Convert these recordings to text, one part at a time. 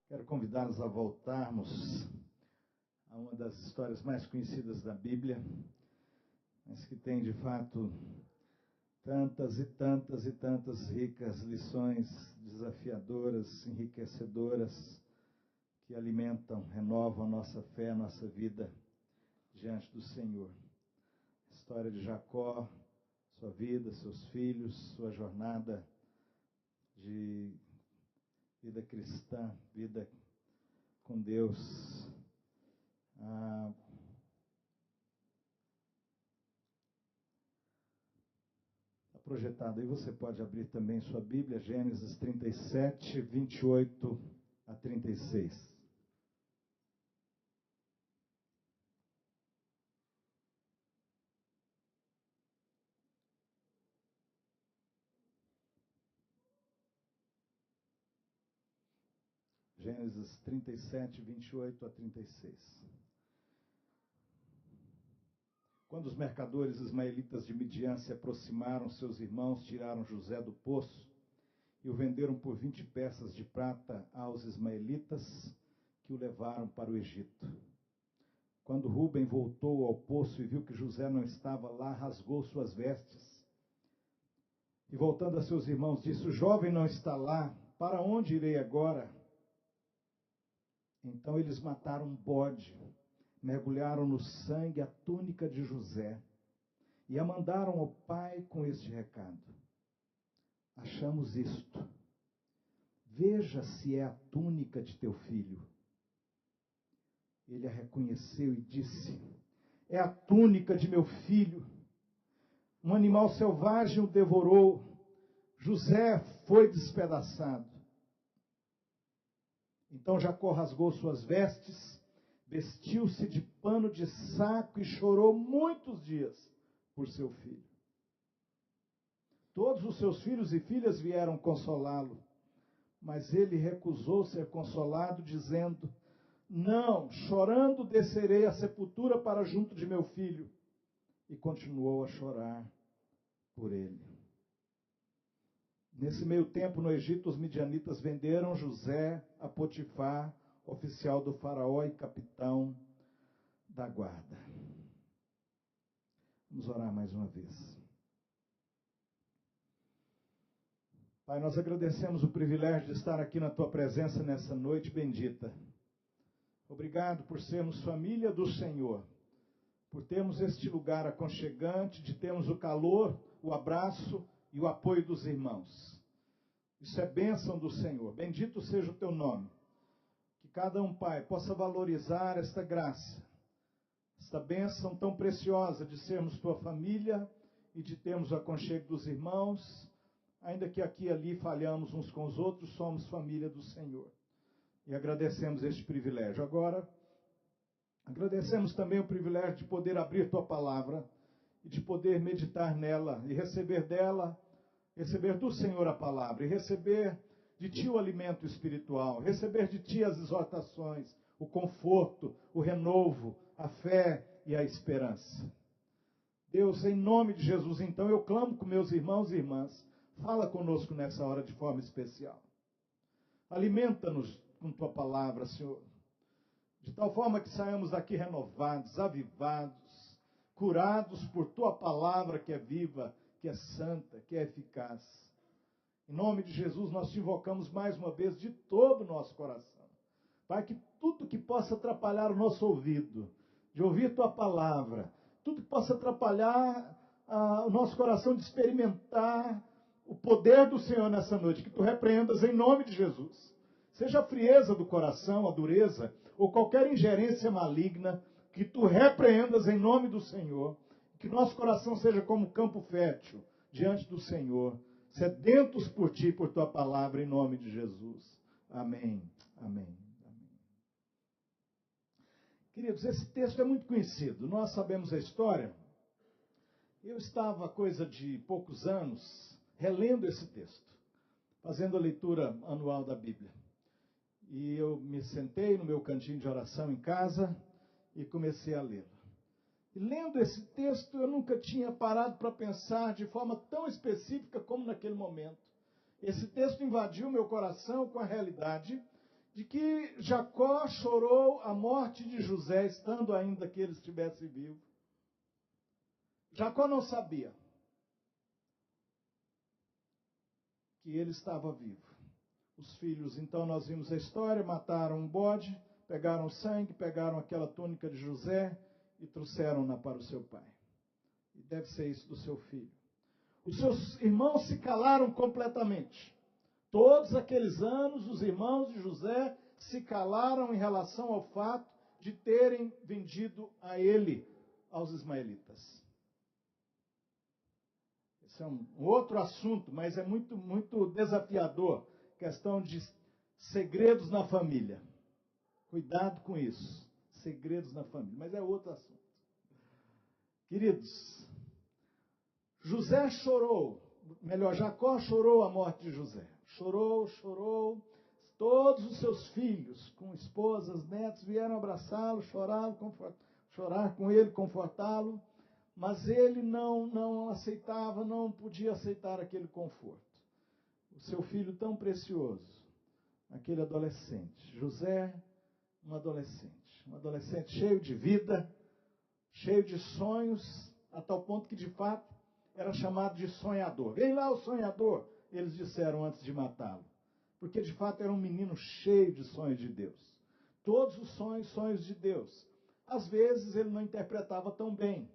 Quero convidá-los a voltarmos a uma das histórias mais conhecidas da Bíblia, mas que tem de fato tantas e tantas e tantas ricas lições desafiadoras, enriquecedoras, que alimentam, renovam a nossa fé, a nossa vida diante do Senhor. A história de Jacó, sua vida, seus filhos, sua jornada de vida cristã, vida com Deus. Está projetado aí, você pode abrir também sua Bíblia, Gênesis 37, 28 a 36. Gênesis 37, 28 a 36. Quando os mercadores ismaelitas de Midian se aproximaram, seus irmãos tiraram José do poço e o venderam por 20 peças de prata aos ismaelitas, que o levaram para o Egito. Quando Rúben voltou ao poço e viu que José não estava lá, rasgou suas vestes. E voltando a seus irmãos, disse: o jovem não está lá, para onde irei agora? Então eles mataram um bode, mergulharam no sangue a túnica de José e a mandaram ao pai com este recado: achamos isto, veja se é a túnica de teu filho. Ele a reconheceu e disse: é a túnica de meu filho. Um animal selvagem o devorou, José foi despedaçado. Então Jacó rasgou suas vestes, vestiu-se de pano de saco e chorou muitos dias por seu filho. Todos os seus filhos e filhas vieram consolá-lo, mas ele recusou ser consolado, dizendo: não, chorando descerei à sepultura para junto de meu filho. E continuou a chorar por ele. Nesse meio tempo, no Egito, os midianitas venderam José a Potifar, oficial do faraó e capitão da guarda. Vamos orar mais uma vez. Pai, nós agradecemos o privilégio de estar aqui na Tua presença nessa noite bendita. Obrigado por sermos família do Senhor, por termos este lugar aconchegante, de termos o calor, o abraço e o apoio dos irmãos. Isso é bênção do Senhor. Bendito seja o Teu nome. Que cada um, Pai, possa valorizar esta graça, esta bênção tão preciosa de sermos Tua família e de termos o aconchego dos irmãos. Ainda que aqui e ali falhamos uns com os outros, somos família do Senhor. E agradecemos este privilégio. Agora, agradecemos também o privilégio de poder abrir Tua palavra e de poder meditar nela e receber dela, receber do Senhor a palavra e receber de Ti o alimento espiritual, receber de Ti as exortações, o conforto, o renovo, a fé e a esperança. Deus, em nome de Jesus, então, eu clamo com meus irmãos e irmãs, fala conosco nessa hora de forma especial. Alimenta-nos com Tua palavra, Senhor, de tal forma que saiamos daqui renovados, avivados, curados por Tua palavra que é viva, que é santa, que é eficaz. Em nome de Jesus, nós Te invocamos mais uma vez de todo o nosso coração. Pai, que tudo que possa atrapalhar o nosso ouvido, de ouvir Tua palavra, tudo que possa atrapalhar o nosso coração de experimentar o poder do Senhor nessa noite, que Tu repreendas em nome de Jesus. Seja a frieza do coração, a dureza, ou qualquer ingerência maligna, que Tu repreendas em nome do Senhor. Que nosso coração seja como campo fértil diante do Senhor, sedentos por Ti, por Tua palavra, em nome de Jesus. Amém, amém, amém. Queridos, esse texto é muito conhecido, nós sabemos a história. Eu estava, coisa de poucos anos, relendo esse texto, fazendo a leitura anual da Bíblia. E eu me sentei no meu cantinho de oração em casa e comecei a lê-lo. E lendo esse texto, eu nunca tinha parado para pensar de forma tão específica como naquele momento. Esse texto invadiu meu coração com a realidade de que Jacó chorou a morte de José, estando ainda que ele estivesse vivo. Jacó não sabia que ele estava vivo. Os filhos, então nós vimos a história, mataram um bode, pegaram sangue, pegaram aquela túnica de José e trouxeram-na para o seu pai. E deve ser isso do seu filho. Os seus irmãos se calaram completamente. Todos aqueles anos, os irmãos de José se calaram em relação ao fato de terem vendido a ele, aos ismaelitas. Esse é um outro assunto, mas é muito desafiador. Questão de segredos na família. Cuidado com isso. Segredos na família, mas é outro assunto. Queridos, José chorou, Jacó chorou a morte de José. Chorou. Todos os seus filhos, com esposas, netos, vieram abraçá-lo, chorar com ele, confortá-lo. Mas ele não aceitava, não podia aceitar aquele conforto. O seu filho tão precioso, aquele adolescente. José, um adolescente cheio de vida, cheio de sonhos, a tal ponto que de fato era chamado de sonhador. Vem lá o sonhador, eles disseram antes de matá-lo. Porque de fato era um menino cheio de sonhos de Deus. Todos os sonhos de Deus. Às vezes ele não interpretava tão bem.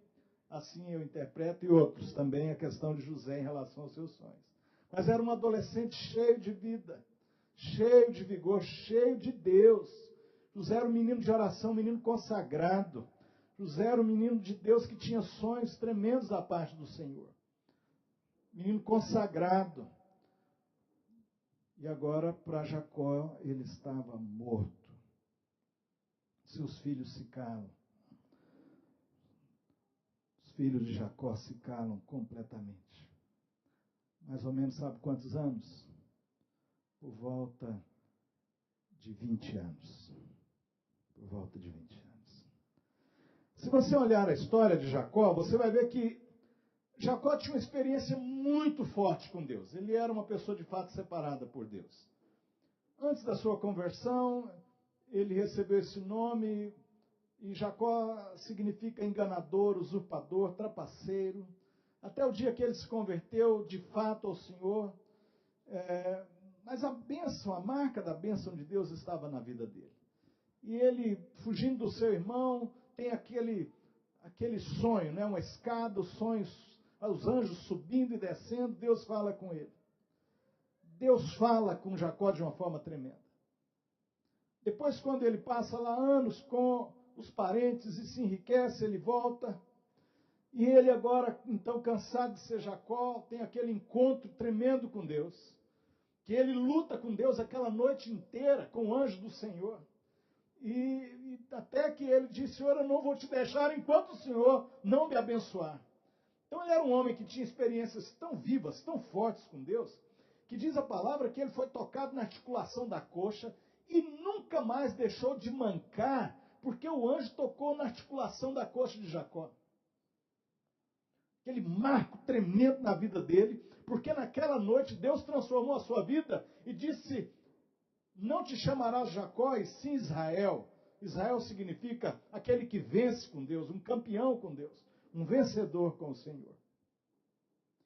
Assim eu interpreto, e outros também, a questão de José em relação aos seus sonhos. Mas era um adolescente cheio de vida, cheio de vigor, cheio de Deus. José era um menino de oração, um menino consagrado. José era um menino de Deus que tinha sonhos tremendos da parte do Senhor. Menino consagrado. E agora, para Jacó, ele estava morto. Seus filhos se calam. Os filhos de Jacó se calam completamente. Mais ou menos, sabe quantos anos? Por volta de 20 anos. Por volta de 20 anos. Se você olhar a história de Jacó, você vai ver que Jacó tinha uma experiência muito forte com Deus. Ele era uma pessoa de fato separada por Deus. Antes da sua conversão, ele recebeu esse nome, e Jacó significa enganador, usurpador, trapaceiro. Até o dia que ele se converteu de fato ao Senhor. Mas a bênção, a marca da bênção de Deus estava na vida dele. E ele, fugindo do seu irmão, tem aquele sonho, né? Uma escada, os sonhos, os anjos subindo e descendo, Deus fala com ele. Deus fala com Jacó de uma forma tremenda. Depois, quando ele passa lá anos com os parentes e se enriquece, ele volta. E ele agora, então, cansado de ser Jacó, tem aquele encontro tremendo com Deus. Que ele luta com Deus aquela noite inteira, com o anjo do Senhor. E até que ele diz: Senhor, eu não vou te deixar enquanto o Senhor não me abençoar. Então ele era um homem que tinha experiências tão vivas, tão fortes com Deus, que diz a palavra que ele foi tocado na articulação da coxa e nunca mais deixou de mancar, porque o anjo tocou na articulação da coxa de Jacó. Aquele marco tremendo na vida dele, porque naquela noite Deus transformou a sua vida e disse: não te chamarás Jacó, e sim Israel. Israel significa aquele que vence com Deus, um campeão com Deus, um vencedor com o Senhor.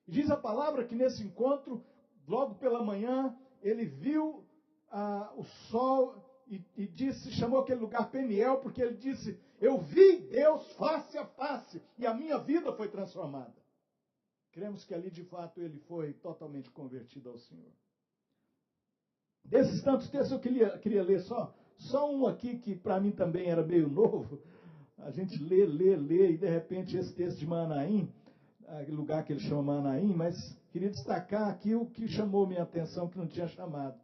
E diz a palavra que nesse encontro, logo pela manhã, ele viu o sol e disse, chamou aquele lugar Peniel, porque ele disse: eu vi Deus face a face e a minha vida foi transformada. Cremos que ali de fato ele foi totalmente convertido ao Senhor. Desses tantos textos eu queria ler só um aqui que para mim também era meio novo. A gente lê, e de repente esse texto de Manaim, lugar que ele chama Manaim, mas queria destacar aqui o que chamou minha atenção, que não tinha chamado.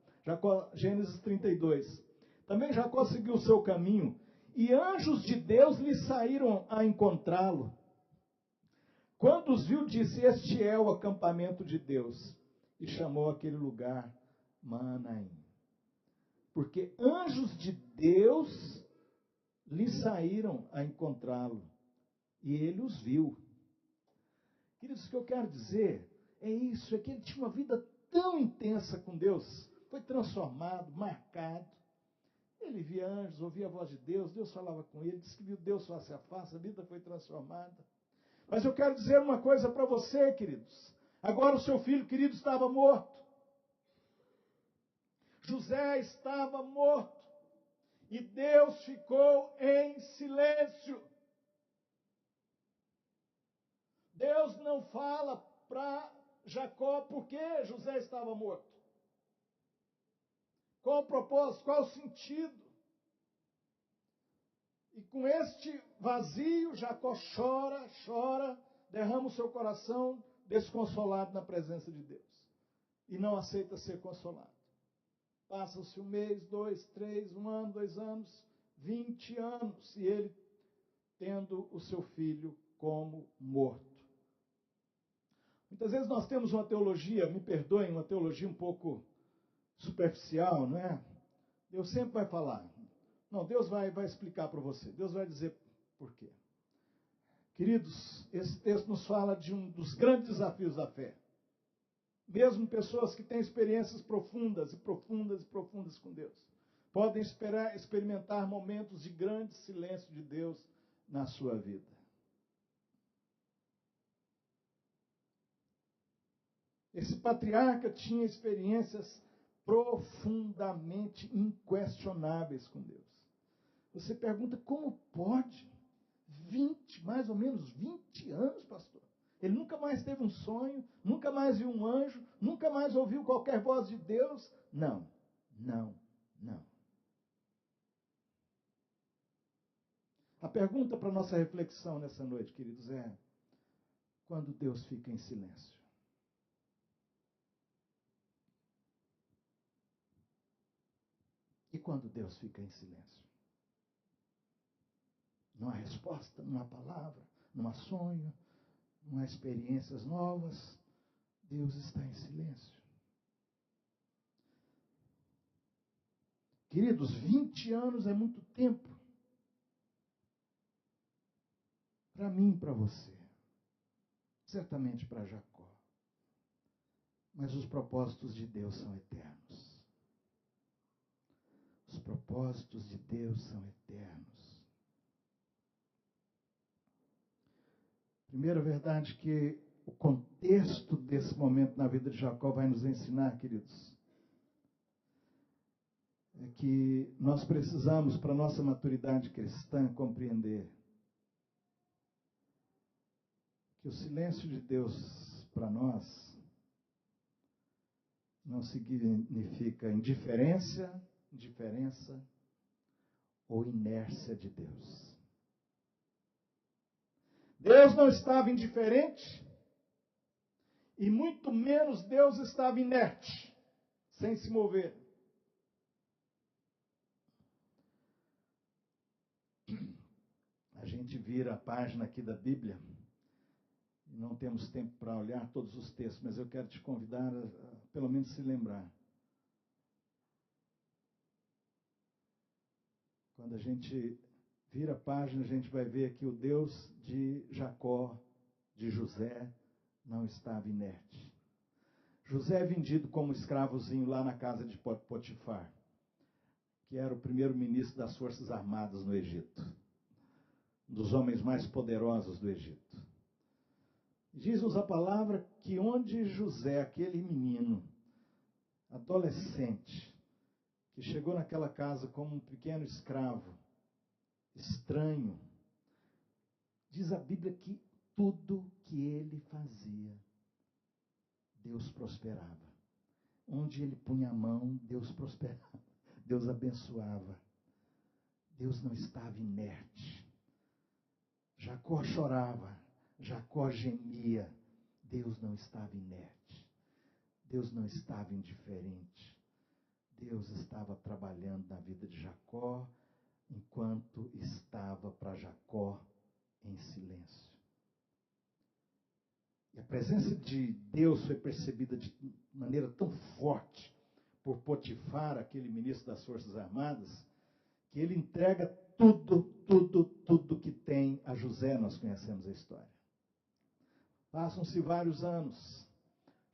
Gênesis 32. Também Jacó seguiu o seu caminho, e anjos de Deus lhe saíram a encontrá-lo. Quando os viu, disse: este é o acampamento de Deus, e chamou aquele lugar Manaim. Porque anjos de Deus lhe saíram a encontrá-lo. E ele os viu. Queridos, o que eu quero dizer é isso, é que ele tinha uma vida tão intensa com Deus, foi transformado, marcado. Ele via anjos, ouvia a voz de Deus, Deus falava com ele, disse que viu Deus face a face, a vida foi transformada. Mas eu quero dizer uma coisa para você, queridos. Agora o seu filho querido estava morto. José estava morto. E Deus ficou em silêncio. Deus não fala para Jacó porque José estava morto. Qual o propósito? Qual o sentido? E com este vazio, Jacó chora, derrama o seu coração desconsolado na presença de Deus. E não aceita ser consolado. Passa-se 1 mês, 2, 3, 1 ano, 2 anos, 20 anos, e ele tendo o seu filho como morto. Muitas vezes nós temos uma teologia, me perdoem, uma teologia um pouco superficial, não é? Deus sempre vai falar. Não, Deus vai explicar para você. Deus vai dizer por quê. Queridos, esse texto nos fala de um dos grandes desafios da fé. Mesmo pessoas que têm experiências profundas com Deus, podem experimentar momentos de grande silêncio de Deus na sua vida. Esse patriarca tinha experiências profundamente inquestionáveis com Deus. Você pergunta, como pode? Mais ou menos 20 anos, pastor. Ele nunca mais teve um sonho, nunca mais viu um anjo, nunca mais ouviu qualquer voz de Deus. Não. A pergunta para a nossa reflexão nessa noite, queridos, é: quando Deus fica em silêncio? E quando Deus fica em silêncio? Não há resposta, não há palavra, não há sonho, não há experiências novas. Deus está em silêncio. Queridos, 20 anos é muito tempo. Para mim e para você. Certamente para Jacó. Mas os propósitos de Deus são eternos. Os propósitos de Deus são eternos. Primeira verdade que o contexto desse momento na vida de Jacó vai nos ensinar, queridos, é que nós precisamos, para a nossa maturidade cristã, compreender que o silêncio de Deus para nós não significa indiferença ou inércia de Deus. Deus não estava indiferente e muito menos Deus estava inerte, sem se mover. A gente vira a página aqui da Bíblia, e não temos tempo para olhar todos os textos, mas eu quero te convidar a pelo menos se lembrar. Quando a gente vira a página, a gente vai ver que o Deus de Jacó, de José, não estava inerte. José é vendido como escravozinho lá na casa de Potifar, que era o primeiro-ministro das Forças Armadas no Egito, um dos homens mais poderosos do Egito. Diz-nos a palavra que onde José, aquele menino, adolescente, que chegou naquela casa como um pequeno escravo, estranho, diz a Bíblia que tudo que ele fazia, Deus prosperava. Onde ele punha a mão, Deus prosperava, Deus abençoava. Deus não estava inerte. Jacó chorava, Jacó gemia. Deus não estava inerte. Deus não estava indiferente. Deus estava trabalhando na vida de Jacó, enquanto estava para Jacó em silêncio. E a presença de Deus foi percebida de maneira tão forte por Potifar, aquele ministro das Forças Armadas, que ele entrega tudo que tem a José, nós conhecemos a história. Passam-se vários anos.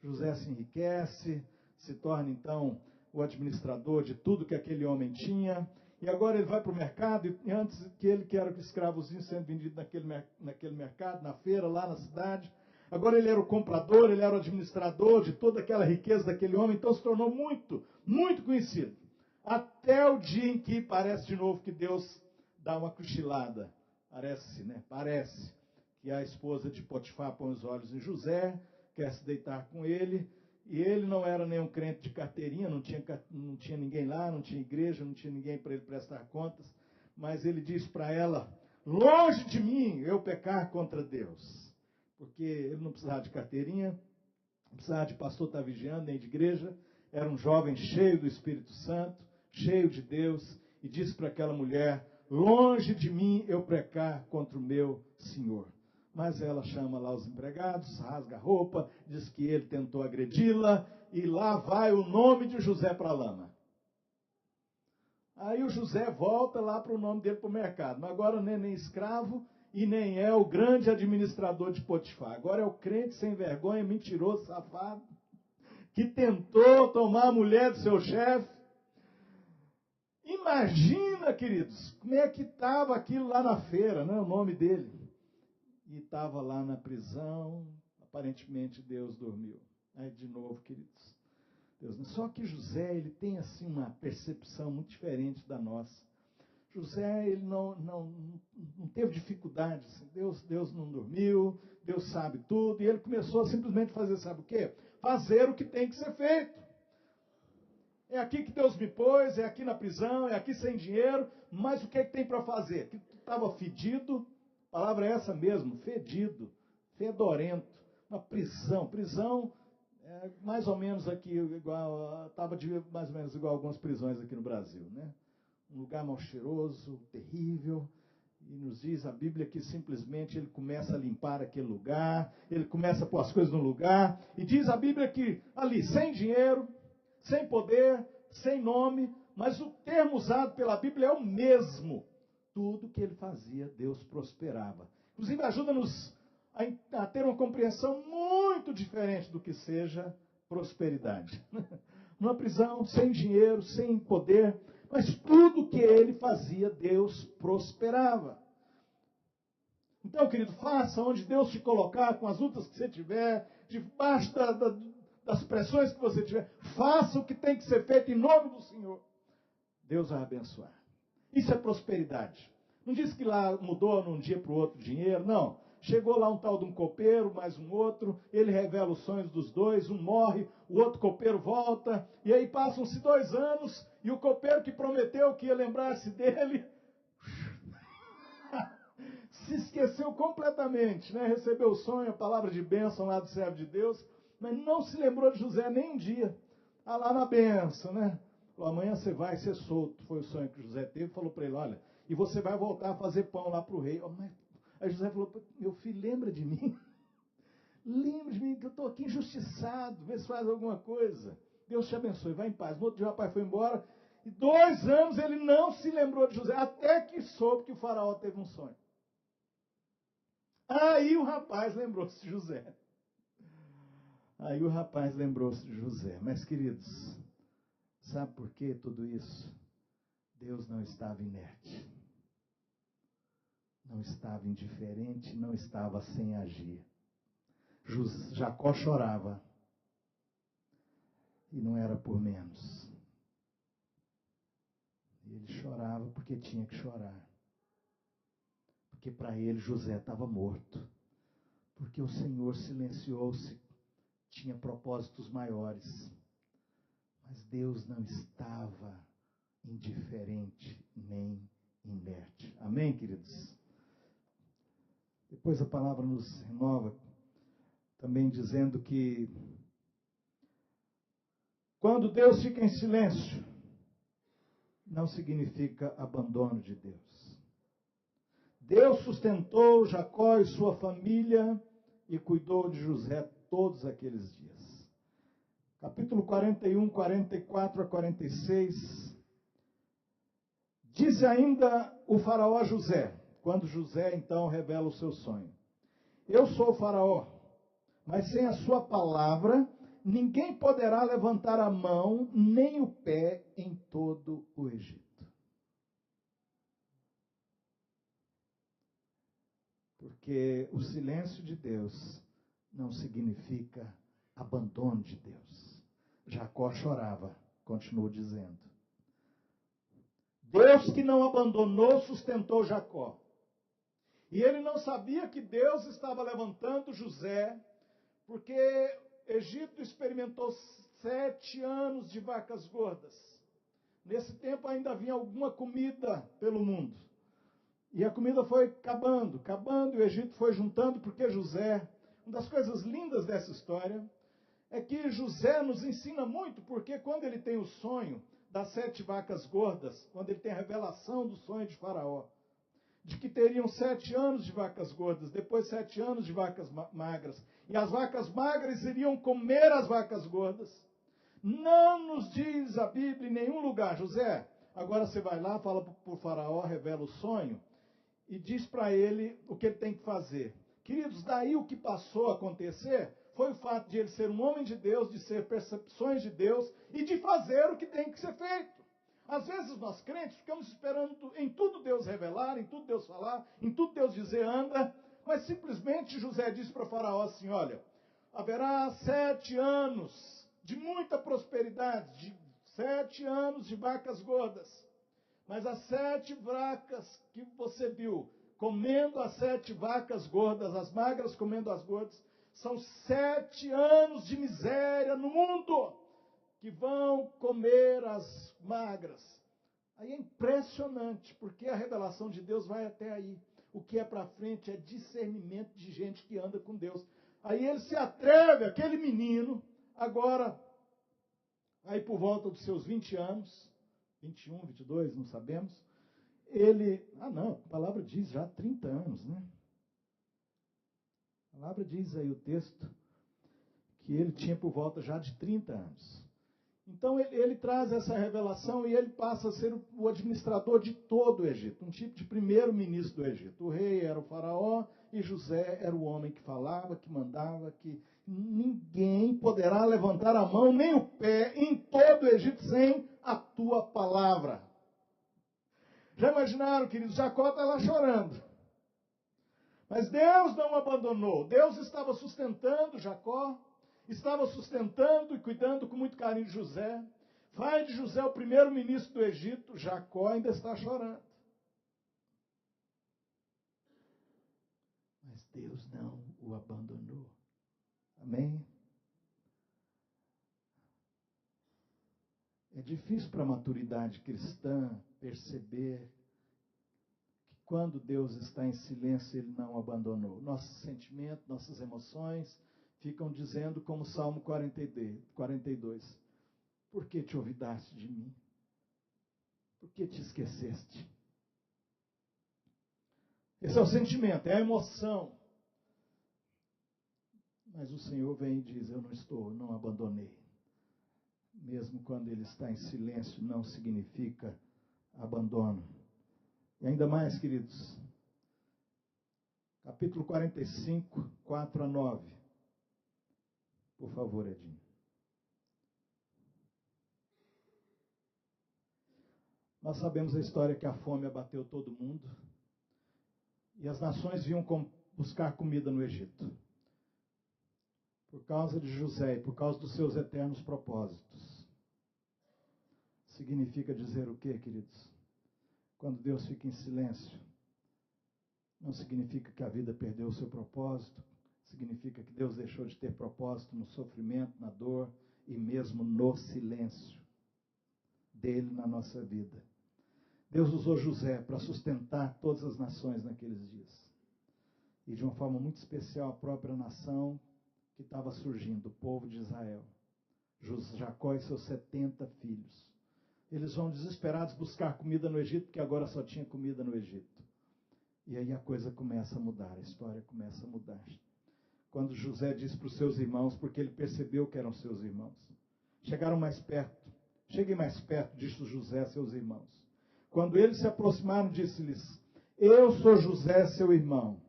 José se enriquece, se torna então o administrador de tudo que aquele homem tinha. E agora ele vai para o mercado, e antes que ele, que era o escravozinho sendo vendido naquele mercado, na feira, lá na cidade, agora ele era o comprador, ele era o administrador de toda aquela riqueza daquele homem, então se tornou muito, muito conhecido. Até o dia em que parece de novo que Deus dá uma cochilada. Parece, né? Parece que a esposa de Potifar põe os olhos em José, quer se deitar com ele, e ele não era nenhum crente de carteirinha, não tinha ninguém lá, não tinha igreja, não tinha ninguém para ele prestar contas, mas ele diz para ela: longe de mim eu pecar contra Deus, porque ele não precisava de carteirinha, não precisava de pastor estar vigiando, nem de igreja, era um jovem cheio do Espírito Santo, cheio de Deus, e disse para aquela mulher: longe de mim eu pecar contra o meu Senhor. Mas ela chama lá os empregados, rasga a roupa, diz que ele tentou agredi-la, e lá vai o nome de José para a lama. Aí o José volta lá para o nome dele para o mercado, mas agora não é nem escravo e nem é o grande administrador de Potifar. Agora é o crente sem vergonha, mentiroso, safado, que tentou tomar a mulher do seu chefe. Imagina, queridos, como é que estava aquilo lá na feira, né, o nome dele. E estava lá na prisão, aparentemente Deus dormiu. Aí de novo, queridos, Deus, só que José, ele tem assim uma percepção muito diferente da nossa. José, ele não teve dificuldade, assim. Deus não dormiu, Deus sabe tudo, e ele começou a simplesmente fazer, sabe o quê? Fazer o que tem que ser feito. É aqui que Deus me pôs, é aqui na prisão, é aqui sem dinheiro, mas o que é que tem para fazer? Que estava fedido, a palavra é essa mesmo, fedido, fedorento, uma prisão é mais ou menos aqui igual, estava mais ou menos igual a algumas prisões aqui no Brasil, né? Um lugar mal cheiroso, terrível, e nos diz a Bíblia que simplesmente ele começa a limpar aquele lugar, ele começa a pôr as coisas no lugar, e diz a Bíblia que ali, sem dinheiro, sem poder, sem nome, mas o termo usado pela Bíblia é o mesmo. Tudo que ele fazia, Deus prosperava. Inclusive, ajuda-nos a ter uma compreensão muito diferente do que seja prosperidade. Numa prisão, sem dinheiro, sem poder, mas tudo que ele fazia, Deus prosperava. Então, querido, faça onde Deus te colocar, com as lutas que você tiver, debaixo das pressões que você tiver, faça o que tem que ser feito em nome do Senhor. Deus vai abençoar. Isso é prosperidade. Não diz que lá mudou num dia para o outro dinheiro, não. Chegou lá um tal de um copeiro, mais um outro, ele revela os sonhos dos dois, um morre, o outro copeiro volta, e aí passam-se 2 anos, e o copeiro que prometeu que ia lembrar-se dele, se esqueceu completamente, né? Recebeu o sonho, a palavra de bênção lá do servo de Deus, mas não se lembrou de José nem um dia. Está lá na bênção, né? Falou, amanhã você vai ser solto. Foi o sonho que José teve. Falou para ele, olha, e você vai voltar a fazer pão lá para o rei. Aí José falou, meu filho, lembra de mim? Lembra de mim que eu estou aqui injustiçado. Vê se faz alguma coisa. Deus te abençoe, vai em paz. No outro dia o rapaz foi embora. E 2 anos ele não se lembrou de José, até que soube que o faraó teve um sonho. Aí o rapaz lembrou-se de José. Mas, queridos, sabe por que tudo isso? Deus não estava inerte. Não estava indiferente, não estava sem agir. Jacó chorava. E não era por menos. Ele chorava porque tinha que chorar. Porque para ele José estava morto. Porque o Senhor silenciou-se, tinha propósitos maiores. Mas Deus não estava indiferente nem inerte. Amém, queridos? Depois a palavra nos renova, também dizendo que quando Deus fica em silêncio, não significa abandono de Deus. Deus sustentou Jacó e sua família e cuidou de José todos aqueles dias. Capítulo 41, 44 a 46, Disse ainda o faraó a José, quando José então revela o seu sonho: eu sou o faraó, mas sem a sua palavra, ninguém poderá levantar a mão nem o pé em todo o Egito. Porque o silêncio de Deus não significa abandono de Deus. Jacó chorava, continuou dizendo. Deus que não abandonou, sustentou Jacó. E ele não sabia que Deus estava levantando José, porque Egito experimentou 7 anos de vacas gordas. Nesse tempo ainda havia alguma comida pelo mundo. E a comida foi acabando, e o Egito foi juntando, porque José, uma das coisas lindas dessa história, é que José nos ensina muito, porque quando ele tem o sonho das 7 vacas gordas, quando ele tem a revelação do sonho de Faraó, de que teriam 7 anos de vacas gordas, depois 7 anos de vacas magras, e as vacas magras iriam comer as vacas gordas, não nos diz a Bíblia em nenhum lugar: José, agora você vai lá, fala para o Faraó, revela o sonho, e diz para ele o que ele tem que fazer. Queridos, daí o que passou a acontecer foi o fato de ele ser um homem de Deus, de ser percepções de Deus e de fazer o que tem que ser feito. Às vezes nós crentes ficamos esperando em tudo Deus revelar, em tudo Deus falar, em tudo Deus dizer anda, mas simplesmente José disse para o Faraó assim: olha, haverá 7 anos de muita prosperidade, de 7 anos de vacas gordas. Mas as 7 vacas que você viu, comendo as 7 vacas gordas, as magras comendo as gordas, são 7 anos de miséria no mundo, que vão comer as magras. Aí é impressionante, porque a revelação de Deus vai até aí. O que é para frente é discernimento de gente que anda com Deus. Aí ele se atreve, aquele menino, agora, aí por volta dos seus 20 anos, 21, 22, não sabemos. Não, a palavra diz já 30 anos, né? A palavra diz aí o texto que ele tinha por volta já de 30 anos. Então ele traz essa revelação e ele passa a ser o administrador de todo o Egito, um tipo de primeiro-ministro do Egito. O rei era o faraó e José era o homem que falava, que mandava, que ninguém poderá levantar a mão nem o pé em todo o Egito sem a tua palavra. Já imaginaram, queridos? Jacó está lá chorando. Mas Deus não o abandonou. Deus estava sustentando Jacó, estava sustentando e cuidando com muito carinho de José. Faz de José o primeiro-ministro do Egito. Jacó ainda está chorando. Mas Deus não o abandonou. Amém? É difícil para a maturidade cristã perceber que quando Deus está em silêncio, Ele não o abandonou. Nossos sentimentos, nossas emoções ficam dizendo, como Salmo 42, por que te olvidaste de mim? Por que te esqueceste? Esse é o sentimento, é a emoção. Mas o Senhor vem e diz: eu não abandonei. Mesmo quando Ele está em silêncio, não significa abandono. E ainda mais, queridos, capítulo 45, 4 a 9. Por favor, Edinho. Nós sabemos a história que a fome abateu todo mundo. E as nações vinham buscar comida no Egito. Por causa de José e por causa dos seus eternos propósitos. Significa dizer o quê, queridos? Quando Deus fica em silêncio, não significa que a vida perdeu o seu propósito. Significa que Deus deixou de ter propósito no sofrimento, na dor e mesmo no silêncio dele na nossa vida. Deus usou José para sustentar todas as nações naqueles dias. E de uma forma muito especial a própria nação que estava surgindo, o povo de Israel. Jacó e seus 70 filhos. Eles vão desesperados buscar comida no Egito, porque agora só tinha comida no Egito. E aí a coisa começa a mudar, a história começa a mudar. Quando José disse para os seus irmãos, porque ele percebeu que eram seus irmãos. Chegaram mais perto. Cheguem mais perto, disse José a seus irmãos. Quando eles se aproximaram, disse-lhes: eu sou José, seu irmão,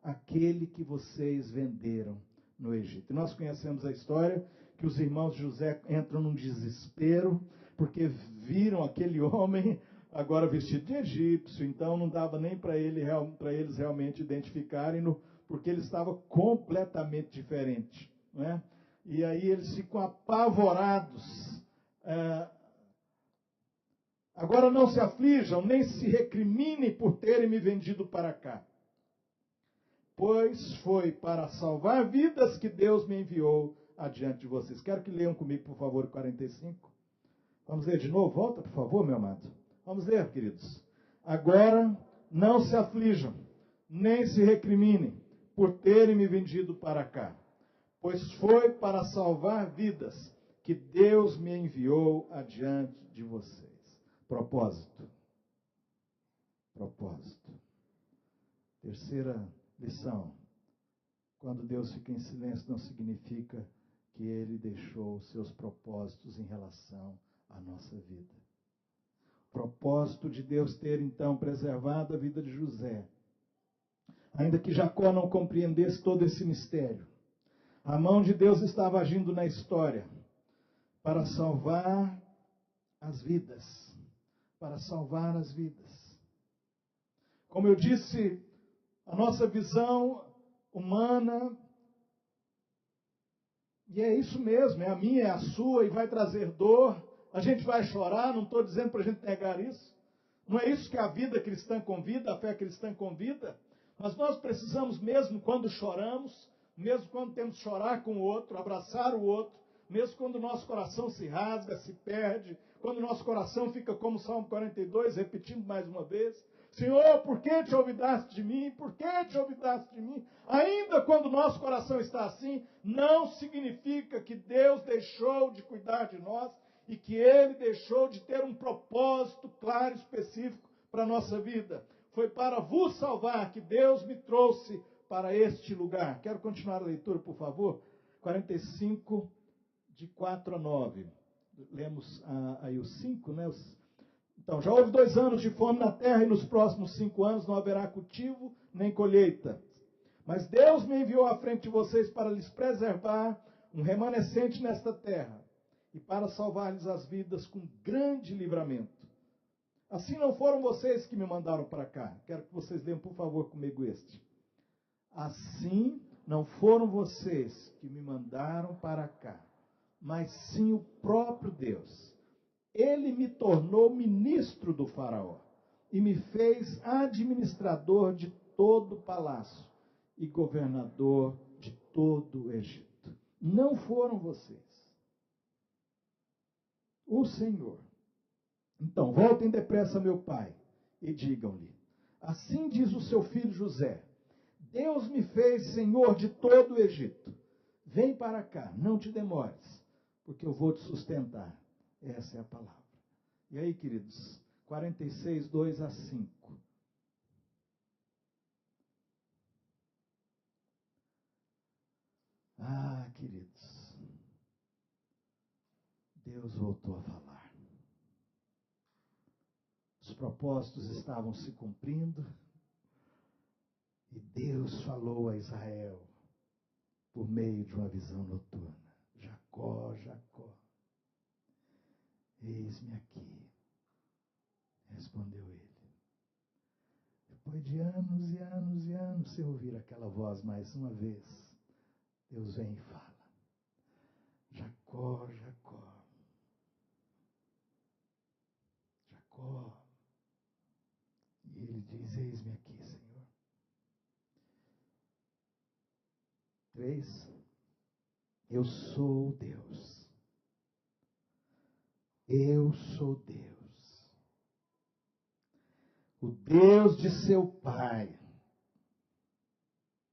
aquele que vocês venderam no Egito. E nós conhecemos a história que os irmãos de José entram num desespero, porque viram aquele homem agora vestido de egípcio, então não dava nem para eles realmente identificarem-no, porque ele estava completamente diferente. Não é? E aí eles ficam apavorados. Agora não se aflijam, nem se recriminem por terem me vendido para cá. Pois foi para salvar vidas que Deus me enviou adiante de vocês. Quero que leiam comigo, por favor, 45. Vamos ler de novo? Volta, por favor, meu amado. Vamos ler, queridos. Agora não se aflijam, nem se recriminem por terem me vendido para cá. Pois foi para salvar vidas que Deus me enviou adiante de vocês. Propósito. Propósito. Terceira lição. Quando Deus fica em silêncio, não significa que Ele deixou os seus propósitos em relação à nossa vida. O propósito de Deus ter, então, preservado a vida de José, ainda que Jacó não compreendesse todo esse mistério, a mão de Deus estava agindo na história para salvar as vidas. Para salvar as vidas. Como eu disse, a nossa visão humana, e é isso mesmo, é a minha, é a sua, e vai trazer dor, a gente vai chorar, não estou dizendo para a gente negar isso, não é isso que a vida cristã convida, a fé cristã convida, mas nós precisamos mesmo quando choramos, mesmo quando temos que chorar com o outro, abraçar o outro, mesmo quando o nosso coração se rasga, se perde, quando o nosso coração fica como o Salmo 42, repetindo mais uma vez, Senhor, por que te olvidaste de mim? Por que te olvidaste de mim? Ainda quando o nosso coração está assim, não significa que Deus deixou de cuidar de nós e que Ele deixou de ter um propósito claro e específico para a nossa vida. Foi para vos salvar que Deus me trouxe para este lugar. Quero continuar a leitura, por favor. 45, de 4 a 9. Lemos aí os 5, né? Então, já houve 2 anos de fome na terra, e nos próximos 5 anos não haverá cultivo nem colheita. Mas Deus me enviou à frente de vocês para lhes preservar um remanescente nesta terra, e para salvar-lhes as vidas com grande livramento. Assim não foram vocês que me mandaram para cá. Quero que vocês leiam, por favor, comigo este. Assim não foram vocês que me mandaram para cá, mas sim o próprio Deus. Ele me tornou ministro do faraó e me fez administrador de todo o palácio e governador de todo o Egito. Não foram vocês. O Senhor. Então, voltem depressa, meu pai, e digam-lhe: assim diz o seu filho José: Deus me fez senhor de todo o Egito. Vem para cá, não te demores, porque eu vou te sustentar. Essa é a palavra. E aí, queridos, 46, 2 a 5. Ah, queridos, Deus voltou a falar. Os propósitos estavam se cumprindo, e Deus falou a Israel por meio de uma visão noturna. Jacó, Jacó, eis-me aqui, respondeu ele. Depois de anos e anos e anos, sem ouvir aquela voz mais uma vez, Deus vem e fala: Jacó, Jacó, Jacó. E ele diz: eis-me aqui, Senhor. 3. Eu sou Deus. Eu sou Deus. O Deus de seu pai.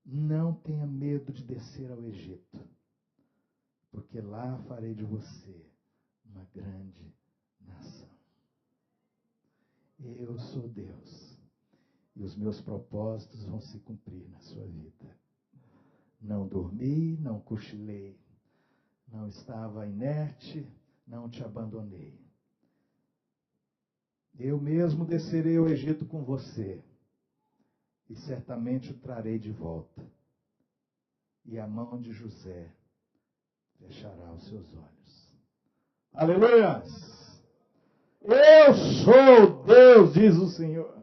Não tenha medo de descer ao Egito, porque lá farei de você uma grande nação. Eu sou Deus, e os meus propósitos vão se cumprir na sua vida. Não dormi, não cochilei, não estava inerte, não te abandonei. Eu mesmo descerei ao Egito com você, e certamente o trarei de volta. E a mão de José fechará os seus olhos. Aleluia! Eu sou Deus, diz o Senhor.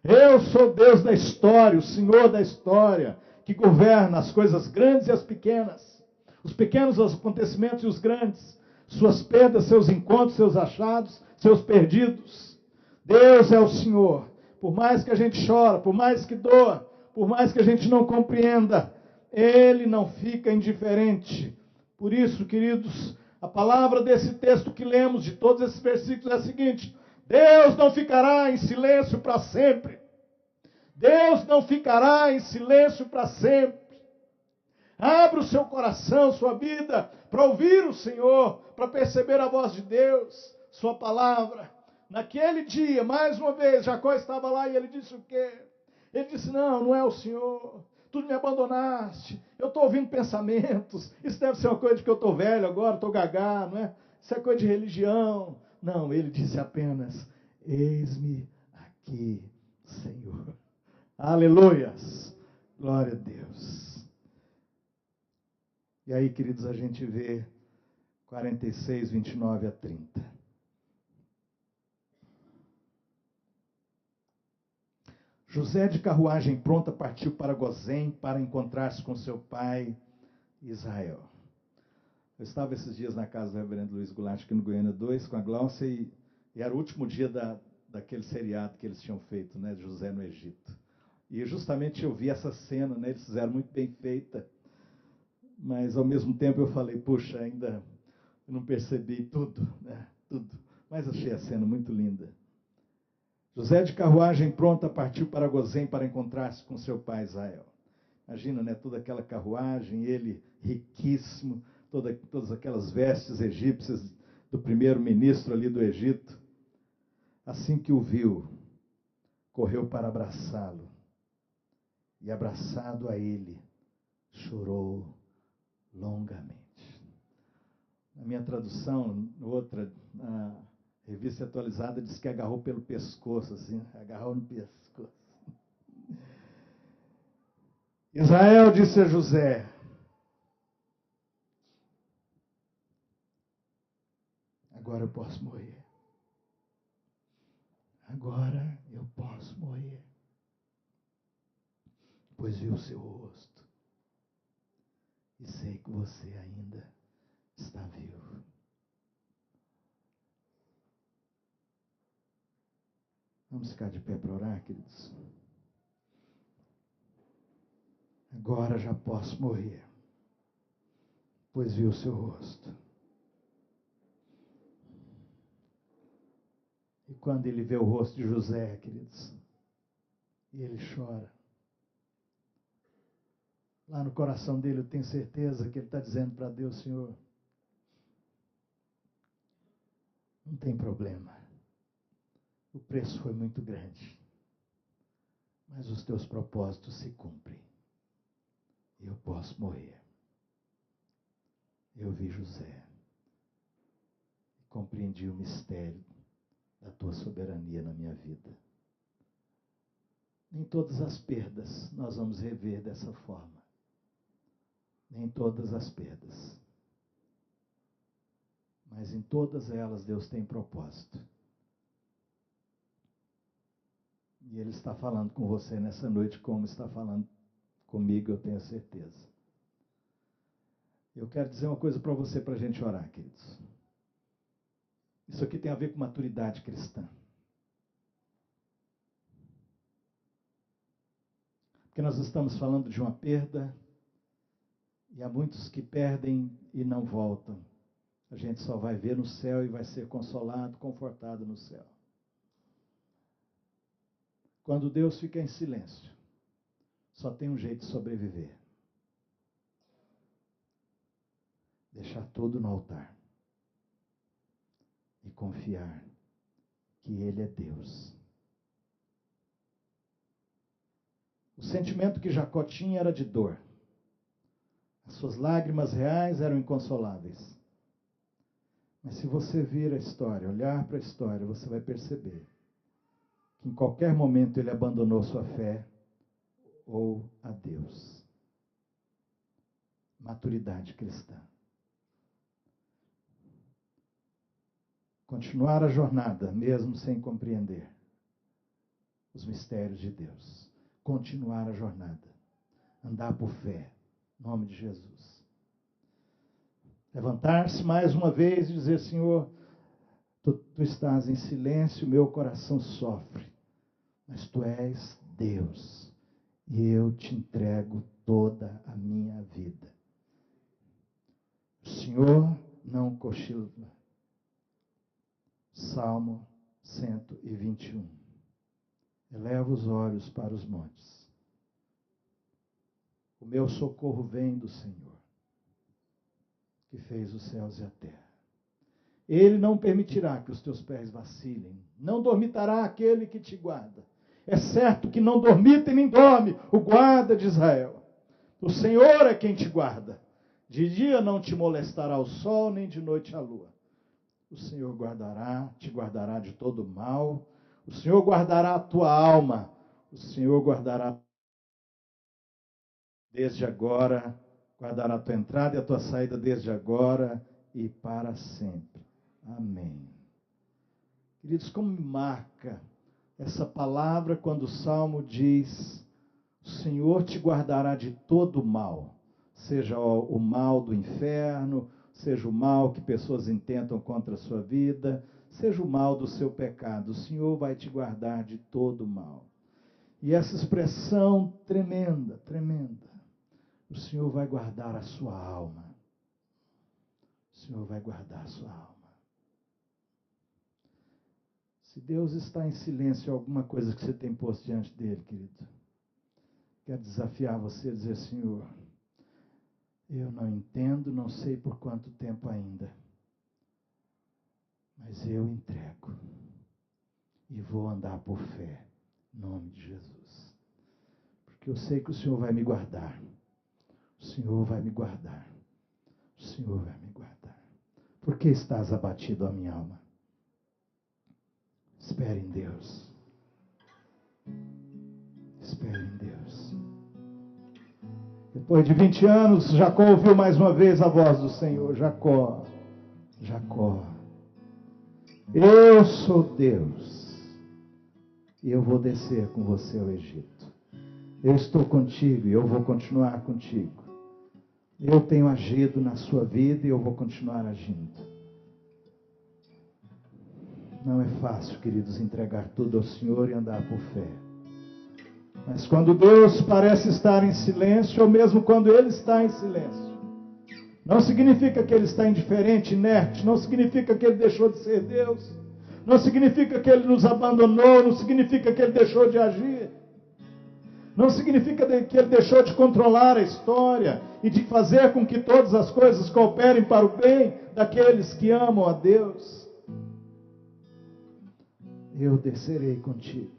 Eu sou Deus da história, o Senhor da história, que governa as coisas grandes e as pequenas. Os pequenos acontecimentos e os grandes. Suas perdas, seus encontros, seus achados, seus perdidos. Deus é o Senhor. Por mais que a gente chora, por mais que doa, por mais que a gente não compreenda, Ele não fica indiferente. Por isso, queridos, a palavra desse texto que lemos, de todos esses versículos, é a seguinte: Deus não ficará em silêncio para sempre. Deus não ficará em silêncio para sempre. Abra o seu coração, sua vida, para ouvir o Senhor, para perceber a voz de Deus, sua palavra. Naquele dia, mais uma vez, Jacó estava lá e ele disse o quê? Ele disse: não é o Senhor. Tu me abandonaste, eu estou ouvindo pensamentos, isso deve ser uma coisa de que eu estou velho agora, estou gagá, não é? Isso é coisa de religião. Não, ele disse apenas: eis-me aqui, Senhor. Aleluias, glória a Deus. E aí, queridos, a gente vê 46, 29 a 30. José, de carruagem pronta, partiu para Gozém para encontrar-se com seu pai Israel. Eu estava esses dias na casa do reverendo Luiz Goulart, aqui no Goiânia 2, com a Glaucia, e era o último dia daquele seriado que eles tinham feito, né, de José no Egito. E justamente eu vi essa cena, né, eles fizeram muito bem feita, mas ao mesmo tempo eu falei: puxa, ainda não percebi tudo, né, tudo. Mas achei a cena muito linda. José, de carruagem pronta, partiu para Gozém para encontrar-se com seu pai Israel. Imagina, né, toda aquela carruagem, ele riquíssimo, todas aquelas vestes egípcias do primeiro-ministro ali do Egito. Assim que o viu, correu para abraçá-lo. E abraçado a ele, chorou longamente. Na minha tradução, outra, na revista atualizada, diz que agarrou pelo pescoço, assim, agarrou no pescoço. Israel disse a José: agora eu posso morrer. Agora eu posso morrer. Pois vi o seu rosto e sei que você ainda está vivo. Vamos ficar de pé para orar, queridos? Agora já posso morrer, pois vi o seu rosto. E quando ele vê o rosto de José, queridos, e ele chora, lá no coração dele eu tenho certeza que ele está dizendo para Deus: Senhor, não tem problema, o preço foi muito grande, mas os teus propósitos se cumprem, eu posso morrer. Eu vi José e compreendi o mistério da tua soberania na minha vida. Nem todas as perdas nós vamos rever dessa forma. Nem todas as perdas. Mas em todas elas Deus tem propósito. E Ele está falando com você nessa noite como está falando comigo, eu tenho certeza. Eu quero dizer uma coisa para você, para a gente orar, queridos. Isso aqui tem a ver com maturidade cristã. Porque nós estamos falando de uma perda, e há muitos que perdem e não voltam. A gente só vai ver no céu e vai ser consolado, confortado no céu. Quando Deus fica em silêncio, só tem um jeito de sobreviver: deixar tudo no altar e confiar que Ele é Deus. O sentimento que Jacó tinha era de dor. As suas lágrimas reais eram inconsoláveis. Mas se você vir a história, olhar para a história, você vai perceber que em qualquer momento ele abandonou sua fé ou a Deus. Maturidade cristã. Continuar a jornada, mesmo sem compreender os mistérios de Deus. Continuar a jornada. Andar por fé. Em nome de Jesus. Levantar-se mais uma vez e dizer: Senhor, tu estás em silêncio, meu coração sofre. Mas tu és Deus. E eu te entrego toda a minha vida. O Senhor não cochila. Salmo 121. Eleva os olhos para os montes. O meu socorro vem do Senhor, que fez os céus e a terra. Ele não permitirá que os teus pés vacilem. Não dormitará aquele que te guarda. É certo que não dormita e nem dorme o guarda de Israel. O Senhor é quem te guarda. De dia não te molestará o sol, nem de noite a lua. O Senhor te guardará de todo mal. O Senhor guardará a tua alma. O Senhor guardará desde agora, guardará a tua entrada e a tua saída desde agora e para sempre. Amém. Queridos, como me marca essa palavra quando o Salmo diz: o Senhor te guardará de todo mal, seja o mal do inferno, seja o mal que pessoas intentam contra a sua vida, seja o mal do seu pecado, o Senhor vai te guardar de todo mal. E essa expressão tremenda, tremenda, o Senhor vai guardar a sua alma. O Senhor vai guardar a sua alma. Se Deus está em silêncio, alguma coisa que você tem posto diante dele, querido, quero desafiar você a dizer: Senhor, eu não entendo, não sei por quanto tempo ainda, mas eu entrego e vou andar por fé, em nome de Jesus. Porque eu sei que o Senhor vai me guardar, o Senhor vai me guardar, o Senhor vai me guardar. Por que estás abatido, a minha alma? Espere em Deus. Espere em Deus. Depois de 20 anos, Jacó ouviu mais uma vez a voz do Senhor. Jacó, Jacó, eu sou Deus, e eu vou descer com você ao Egito. Eu estou contigo e eu vou continuar contigo. Eu tenho agido na sua vida e eu vou continuar agindo. Não é fácil, queridos, entregar tudo ao Senhor e andar por fé. Mas quando Deus parece estar em silêncio, ou mesmo quando Ele está em silêncio, não significa que Ele está indiferente, inerte, não significa que Ele deixou de ser Deus, não significa que Ele nos abandonou, não significa que Ele deixou de agir, não significa que Ele deixou de controlar a história e de fazer com que todas as coisas cooperem para o bem daqueles que amam a Deus. Eu descerei contigo.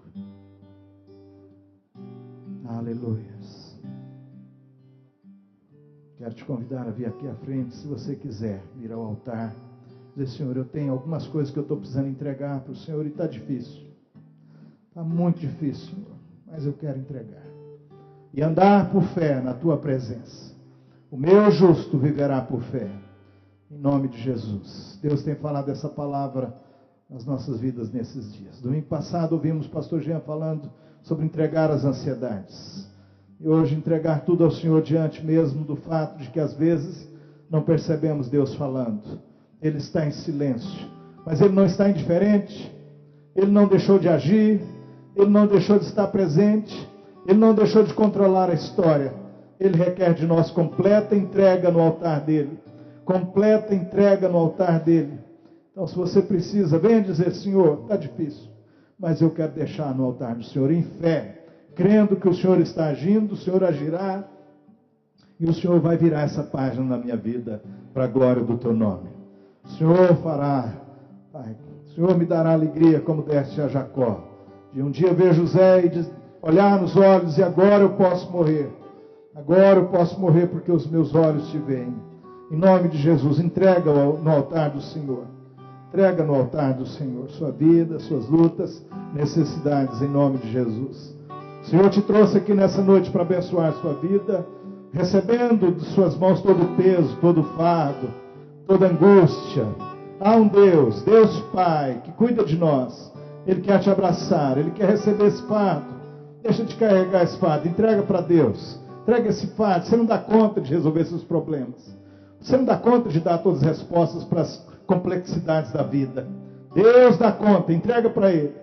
Aleluias. Quero te convidar a vir aqui à frente, se você quiser, vir ao altar. Dizer: Senhor, eu tenho algumas coisas que eu estou precisando entregar para o Senhor e está difícil. Está muito difícil, Senhor, mas eu quero entregar. E andar por fé na tua presença. O meu justo viverá por fé. Em nome de Jesus. Deus tem falado essa palavra nas nossas vidas nesses dias. Domingo passado ouvimos o pastor Jean falando sobre entregar as ansiedades. E hoje entregar tudo ao Senhor diante mesmo do fato de que às vezes não percebemos Deus falando. Ele está em silêncio, mas Ele não está indiferente, Ele não deixou de agir, Ele não deixou de estar presente, Ele não deixou de controlar a história. Ele requer de nós completa entrega no altar dEle. Completa entrega no altar dEle. Então, se você precisa, venha dizer: Senhor, está difícil, mas eu quero deixar no altar do Senhor, em fé, crendo que o Senhor está agindo, o Senhor agirá, e o Senhor vai virar essa página na minha vida, para a glória do Teu nome. O Senhor fará, Pai, o Senhor me dará alegria, como deste a Jacó, de um dia ver José e olhar nos olhos, e agora eu posso morrer, porque os meus olhos te veem. Em nome de Jesus, entrega no altar do Senhor. Entrega no altar do Senhor sua vida, suas lutas, necessidades, em nome de Jesus. O Senhor te trouxe aqui nessa noite para abençoar sua vida, recebendo de suas mãos todo o peso, todo o fardo, toda a angústia. Há um Deus, Deus Pai, que cuida de nós. Ele quer te abraçar, Ele quer receber esse fardo. Deixa de carregar esse fardo, entrega para Deus. Entrega esse fardo, você não dá conta de resolver seus problemas. Você não dá conta de dar todas as respostas para as complexidades da vida. Deus dá conta, entrega para Ele.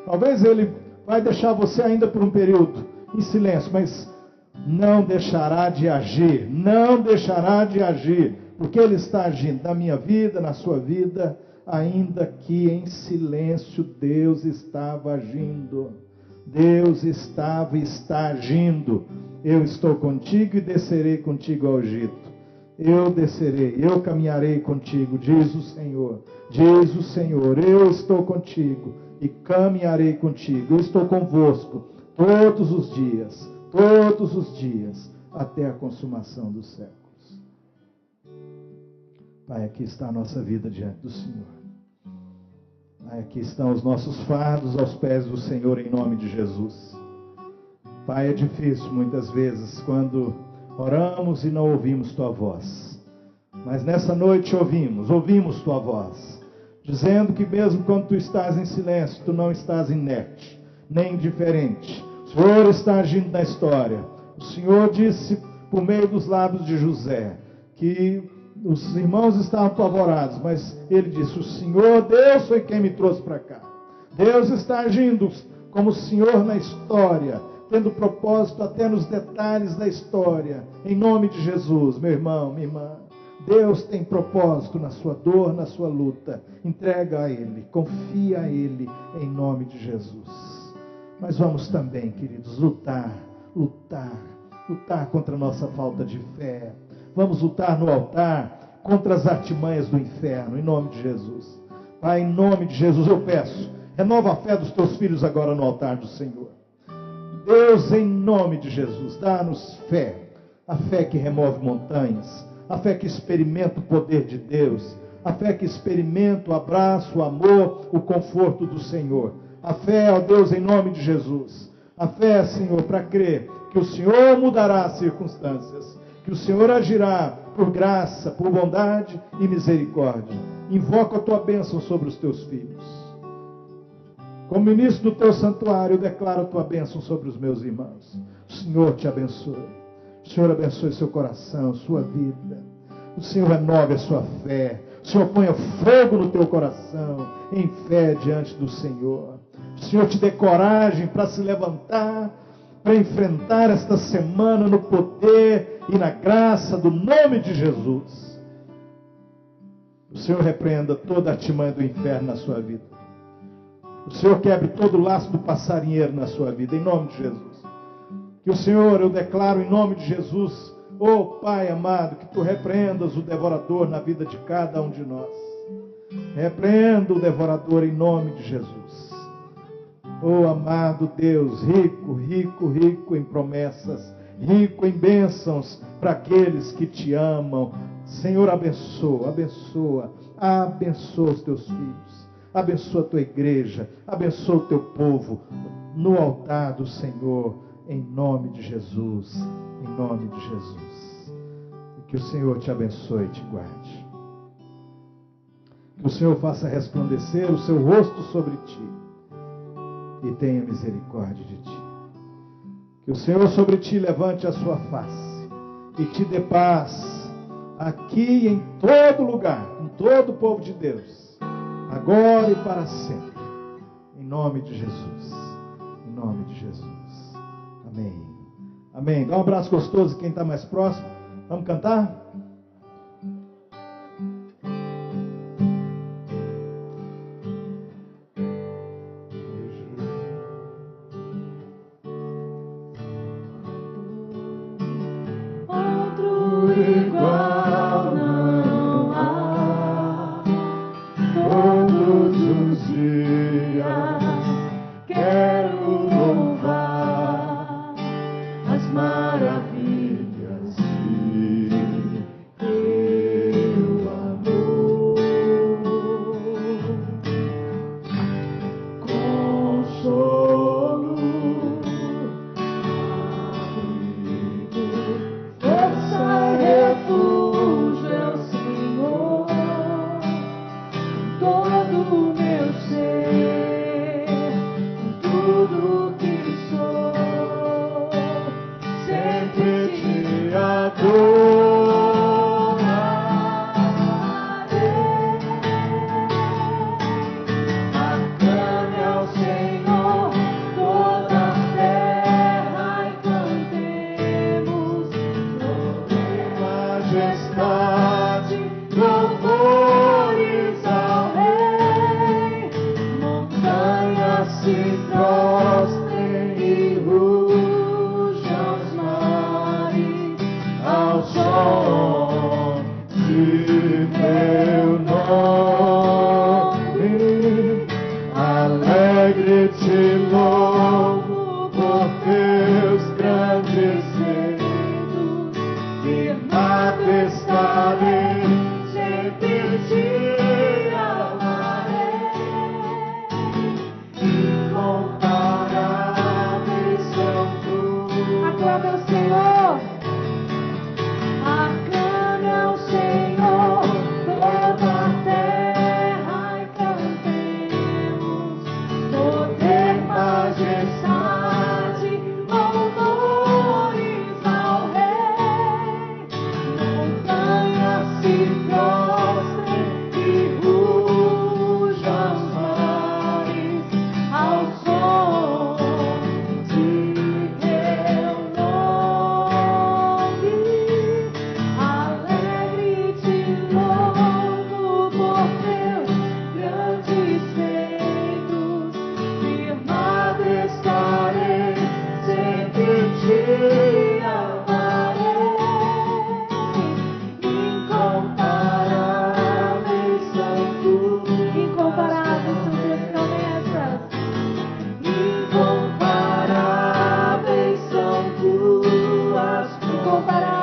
Talvez Ele vai deixar você ainda por um período em silêncio, mas não deixará de agir, não deixará de agir, porque Ele está agindo na minha vida, na sua vida, ainda que em silêncio Deus estava agindo. Deus estava e está agindo. Eu estou contigo e descerei contigo ao Egito. Eu descerei, eu caminharei contigo, diz o Senhor. Diz o Senhor, eu estou contigo e caminharei contigo. Eu estou convosco todos os dias, até a consumação dos séculos. Pai, aqui está a nossa vida diante do Senhor. Pai, aqui estão os nossos fardos aos pés do Senhor, em nome de Jesus. Pai, é difícil muitas vezes quando oramos e não ouvimos Tua voz. Mas nessa noite ouvimos Tua voz, dizendo que mesmo quando Tu estás em silêncio, Tu não estás inerte, nem indiferente. O Senhor está agindo na história. O Senhor disse por meio dos lábios de José que os irmãos estavam apavorados, mas ele disse: o Senhor, Deus foi quem me trouxe para cá. Deus está agindo como o Senhor na história, tendo propósito até nos detalhes da história. Em nome de Jesus, meu irmão, minha irmã, Deus tem propósito na sua dor, na sua luta. Entrega a Ele, confia a Ele, em nome de Jesus. Mas vamos também, queridos, lutar contra a nossa falta de fé. Vamos lutar no altar contra as artimanhas do inferno, em nome de Jesus. Pai, em nome de Jesus eu peço, renova a fé dos teus filhos agora no altar do Senhor. Deus, em nome de Jesus, dá-nos fé, a fé que remove montanhas, a fé que experimenta o poder de Deus, a fé que experimenta o abraço, o amor, o conforto do Senhor. A fé, ó Deus, em nome de Jesus. A fé, Senhor, para crer que o Senhor mudará as circunstâncias, que o Senhor agirá por graça, por bondade e misericórdia. Invoca a tua bênção sobre os teus filhos. Como ministro do teu santuário, eu declaro a tua bênção sobre os meus irmãos. O Senhor te abençoe. O Senhor abençoe seu coração, sua vida. O Senhor renove a sua fé. O Senhor ponha fogo no teu coração, em fé diante do Senhor. O Senhor te dê coragem para se levantar, para enfrentar esta semana no poder e na graça do nome de Jesus. O Senhor repreenda toda a artimanha do inferno na sua vida. O Senhor quebre todo o laço do passarinheiro na sua vida, em nome de Jesus. Que o Senhor, eu declaro em nome de Jesus, ó Pai amado, que Tu repreendas o devorador na vida de cada um de nós. Repreenda o devorador em nome de Jesus. Ó amado Deus, rico, rico, rico em promessas, rico em bênçãos para aqueles que Te amam. Senhor, abençoa, abençoa, abençoa os Teus filhos. Abençoa a Tua igreja, abençoa o Teu povo no altar do Senhor, em nome de Jesus, em nome de Jesus. E que o Senhor te abençoe e te guarde. Que o Senhor faça resplandecer o seu rosto sobre ti e tenha misericórdia de ti. Que o Senhor sobre ti levante a sua face e te dê paz aqui em todo lugar, com todo o povo de Deus, agora e para sempre, em nome de Jesus, em nome de Jesus, amém, amém. Dá um abraço gostoso quem está mais próximo. Vamos cantar? Incomparáveis são tuas promessas.